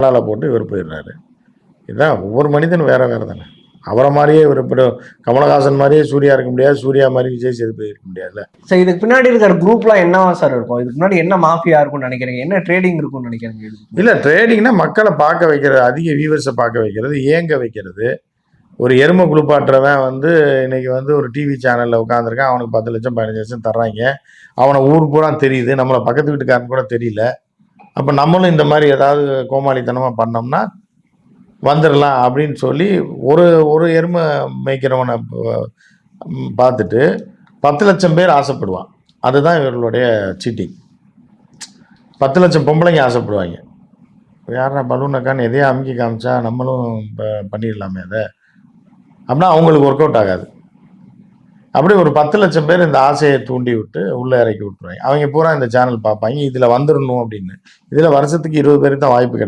போட்டு இவர் போயிடுறாரு. இதுதான் ஒவ்வொரு மனிதனும் வேற வேற தானே. அவரை மாதிரியே இவர் இப்போ கமலஹாசன் மாதிரியே சூர்யா இருக்க முடியாது, சூர்யா மாதிரி விஜய் சேதுபதி இருக்க முடியாதுல்ல. சார் இதுக்கு பின்னாடி இருக்கிற குரூப்லாம் என்னவா சார் இருக்கும்? இதுக்கு முன்னாடி என்ன மாஃபியா இருக்கும்னு நினைக்கிறீங்க? என்ன ட்ரேடிங் இருக்கும்னு நினைக்கிறீங்க? இல்லை, ட்ரேடிங்னா மக்களை பார்க்க வைக்கிறது, அதிக வியூவர்ஸை பார்க்க வைக்கிறது, ஏங்க வைக்கிறது. ஒரு எருமை குளிப்பாட்டுறவன் வந்து இன்னைக்கு வந்து ஒரு டிவி சேனலில் உட்காந்துருக்கான், அவனுக்கு 10 லட்சம் 15 லட்சம் தர்றாங்க, அவனை ஊர் பூரா தெரியுது, நம்மளை பக்கத்து வீட்டுக்காரன் கூட தெரியல. அப்போ நம்மளும் இந்த மாதிரி ஏதாவது கோமாளித்தனமாக பண்ணோம்னா வந்துடலாம் அப்படின்னு சொல்லி ஒரு ஒரு எருமை மேய்க்கிறவனை பார்த்துட்டு 10 லட்சம் பேர் ஆசைப்படுவான். அதுதான் இவர்களுடைய சீட்டிங். 10 லட்சம் பொம்பளைங்க ஆசைப்படுவாங்க. யாரா பலூனக்கான்னு எதையோ அமுக்கி காமிச்சா நம்மளும் பண்ணிடலாமே அதை அப்படின்னா அவங்களுக்கு ஒர்க் அவுட் ஆகாது. அப்படி ஒரு 10 லட்சம் பேர் இந்த ஆசையை தூண்டி விட்டு உள்ளே இறக்கி விட்டுருவாங்க. அவங்க பூரா இந்த சேனல் பார்ப்பாங்க, இதில் வந்துடணும் அப்படின்னு. இதில் வருஷத்துக்கு 20 பேருக்கு தான் வாய்ப்பு கிடைக்கும்.